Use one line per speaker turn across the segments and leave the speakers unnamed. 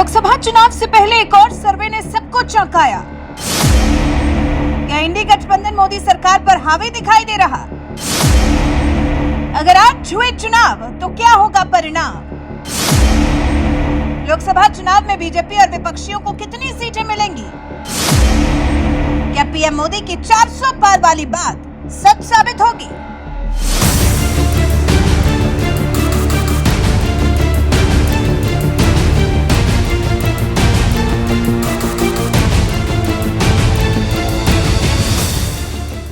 लोकसभा चुनाव से पहले एक और सर्वे ने सबको चौंकाया। क्या इंडी गठबंधन मोदी सरकार पर हावी दिखाई दे रहा? अगर आज हुए चुनाव तो क्या होगा परिणाम? लोकसभा चुनाव में बीजेपी और विपक्षियों को कितनी सीटें मिलेंगी? क्या पीएम मोदी की 400 पार वाली बात सच साबित होगी?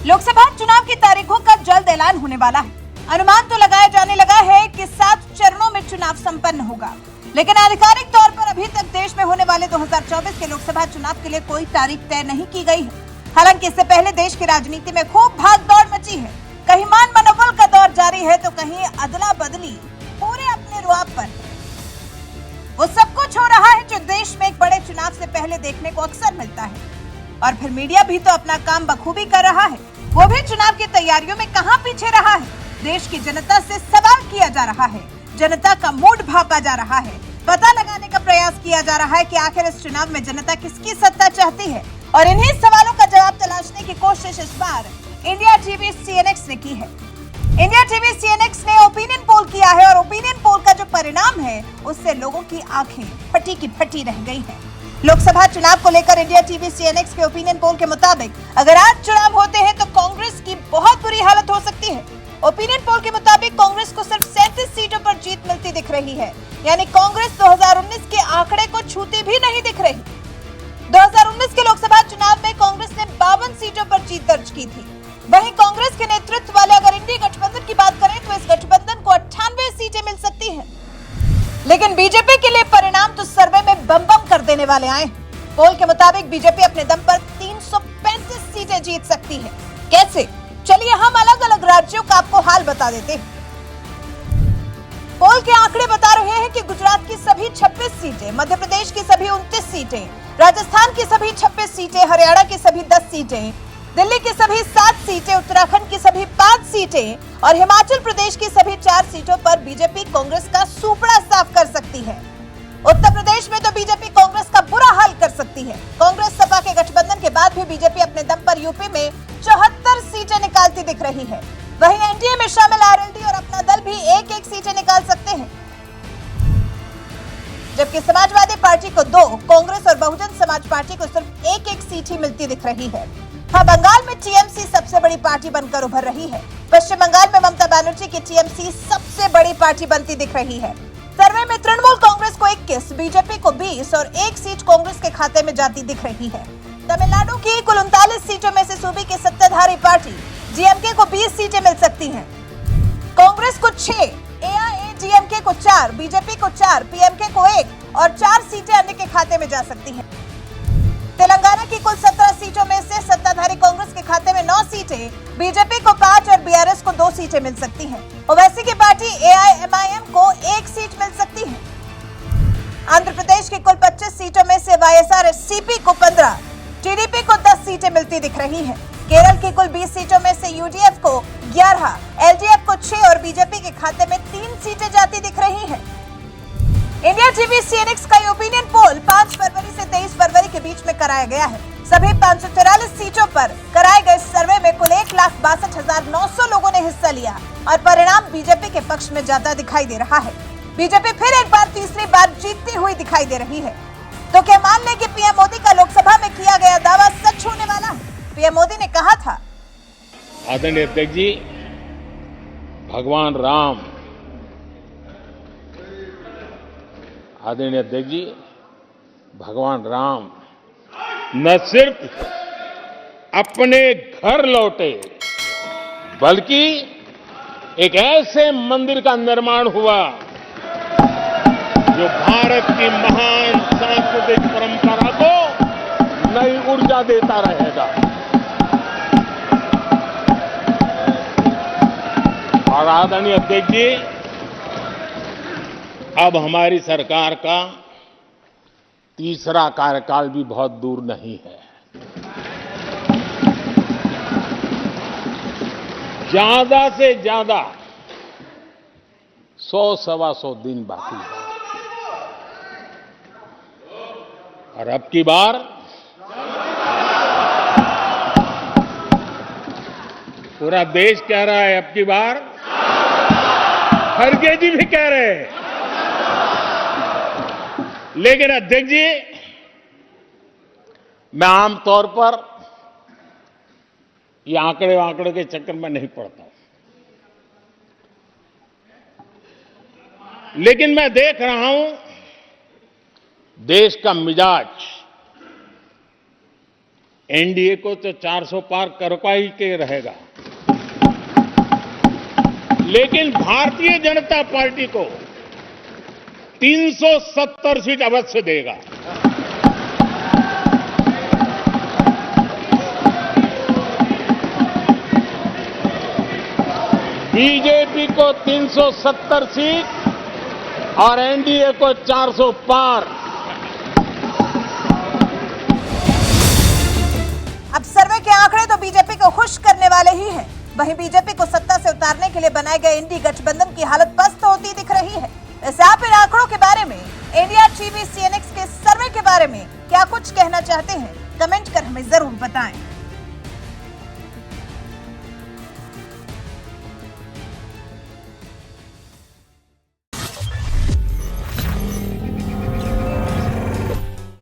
लोकसभा चुनाव की तारीखों का जल्द ऐलान होने वाला है। अनुमान तो लगाया जाने लगा है कि 7 चरणों में चुनाव संपन्न होगा, लेकिन आधिकारिक तौर पर अभी तक देश में होने वाले 2024 के लोकसभा चुनाव के लिए कोई तारीख तय नहीं की गई है। हालांकि इससे पहले देश की राजनीति में खूब भाग दौड़ मची है। कहीं मान मनोबल का दौर जारी है तो कहीं अदला बदली पूरे अपने रुआब पर। वो सब कुछ हो रहा है जो देश में एक बड़े चुनाव से पहले देखने को अक्सर मिलता है। और फिर मीडिया भी तो अपना काम बखूबी कर रहा है। वो भी चुनाव की तैयारियों में कहां पीछे रहा है। देश की जनता से सवाल किया जा रहा है, जनता का मूड भापा जा रहा है, पता लगाने का प्रयास किया जा रहा है कि आखिर इस चुनाव में जनता किसकी सत्ता चाहती है। और इन्हीं सवालों का जवाब तलाशने की कोशिश इस बार इंडिया टीवी सीएनएक्स ने की है। इंडिया टीवी सीएनएक्स ने ओपिनियन पोल किया है और ओपिनियन पोल का जो परिणाम है उससे लोगों की आंखें फटी की फटी रह गई है। लोकसभा चुनाव को लेकर इंडिया टीवी सीएनएक्स के ओपिनियन पोल के मुताबिक अगर आज चुनाव होते हैं तो कांग्रेस की बहुत बुरी हालत हो सकती है। ओपिनियन पोल के मुताबिक कांग्रेस को सिर्फ 37 सीटों पर जीत मिलती दिख रही है, यानी कांग्रेस 2019 के आंकड़े को छूती भी नहीं दिख रही। 2019 के लोकसभा चुनाव में कांग्रेस ने 52 सीटों पर जीत दर्ज की थी। वहीं कांग्रेस के नेतृत्व वाले अगर इंडी गठबंधन की बात करें तो इस गठबंधन को 98 सीटें मिल सकती है। लेकिन बीजेपी के लिए परिणाम तो सर्वे में बम बम कर देने वाले आए। पोल के मुताबिक बीजेपी अपने दम पर 335 सीटें जीत सकती है। कैसे? चलिए हम अलग अलग राज्यों का आपको हाल बता देते हैं। पोल के आंकड़े बता रहे हैं कि गुजरात की सभी 26 सीटें, मध्य प्रदेश की सभी 29 सीटें, राजस्थान की सभी 26 सीटें, हरियाणा की सभी 10 सीटें, दिल्ली की सभी 7 सीटें, उत्तराखंड की सभी 5 सीटें और हिमाचल प्रदेश की सभी 4 सीटों पर बीजेपी कांग्रेस का सुपड़ा साफ कर सकती है। उत्तर प्रदेश में तो बीजेपी कांग्रेस का बुरा हाल कर सकती है। कांग्रेस सपा के गठबंधन के बाद भी बीजेपी अपने दम पर यूपी में 74 सीटें निकालती दिख रही है। वहीं एनडीए में शामिल आरएलडी और अपना दल भी एक-एक सीटें निकाल सकते हैं, जबकि समाजवादी पार्टी को 2, कांग्रेस और बहुजन समाज पार्टी को सिर्फ एक-एक सीट ही मिलती दिख रही है। हाँ, बंगाल में टीएमसी सबसे बड़ी पार्टी बनकर उभर रही है। पश्चिम बंगाल में ममता बनर्जी की टीएमसी सबसे बड़ी पार्टी बनती दिख रही है। सर्वे में तृणमूल कांग्रेस को 21, बीजेपी को 20 और 1 सीट कांग्रेस के खाते में जाती दिख रही है। तमिलनाडु की कुल 39 सीटों में से सूबे की सत्ताधारी पार्टी डीएमके को 20 सीटें मिल सकती हैं। कांग्रेस को 6, एआईएडीएमके को 4, बीजेपी को 4, पीएमके को 1 और 4 सीटें अन्य के खाते में जा सकती हैं। तेलंगाना की कुल 17 सीटों में से सत्ताधारी कांग्रेस के खाते में 9 सीटें, बीजेपी को 5 और बीआरएस को 2 सीटें मिल सकती हैं। ओवैसी की पार्टी एआईएमआईएम को 1 सीट मिल सकती है। आंध्र प्रदेश की कुल 25 सीटों में से वाईएसआरसीपी को 15, टीडीपी को 10 सीटें मिलती दिख रही हैं। केरल की कुल 20 सीटों में से यूडीएफ को 11, एलडीएफ को 6 और बीजेपी के खाते में 3 सीटें जाती दिख रही हैं। इंडिया टीवी सीएनएक्स का ओपिनियन पोल 5 फरवरी से 23 फरवरी के बीच में कराया गया है। सभी 544 सीटों पर कराए गए सर्वे में कुल 1,62,900 लोगों ने हिस्सा लिया और परिणाम बीजेपी के पक्ष में जाता दिखाई दे रहा है। बीजेपी फिर एक बार तीसरी बार जीतती हुई दिखाई दे रही है। तो क्या मान लें कि पीएम मोदी का लोकसभा में किया गया दावा सच होने वाला है? पीएम मोदी ने कहा था,
आदरणीय अध्यक्ष जी, भगवान राम, आदरणीय अध्यक्ष जी, भगवान राम न सिर्फ अपने घर लौटे बल्कि एक ऐसे मंदिर का निर्माण हुआ जो भारत की महान सांस्कृतिक परंपरा को नई ऊर्जा देता रहेगा। और आदरणीय अध्यक्ष जी, अब हमारी सरकार का तीसरा कार्यकाल भी बहुत दूर नहीं है। ज्यादा से ज्यादा 100-125 दिन बाकी है। और अब की बार पूरा देश कह रहा है, अब की बार खड़गे जी भी कह रहे हैं। लेकिन अध्यक्ष जी, मैं आमतौर पर ये आंकड़े के चक्कर में नहीं पड़ता हूं, लेकिन मैं देख रहा हूं देश का मिजाज एनडीए को तो 400 पार करवा ही के रहेगा, लेकिन भारतीय जनता पार्टी को 370 सीट अवश्य देगा। बीजेपी को 370 सीट और एनडीए को 400 पार।
अब सर्वे के आंकड़े तो बीजेपी को खुश करने वाले ही हैं। वहीं बीजेपी को सत्ता से उतारने के लिए बनाए गए इंडी गठबंधन की हालत पस्त होती दिख रही है। वैसे आप इन आंकड़ों के बारे में, इंडिया टीवी CNX के सर्वे के बारे में क्या कुछ कहना चाहते हैं? कमेंट कर हमें जरूर बताएं।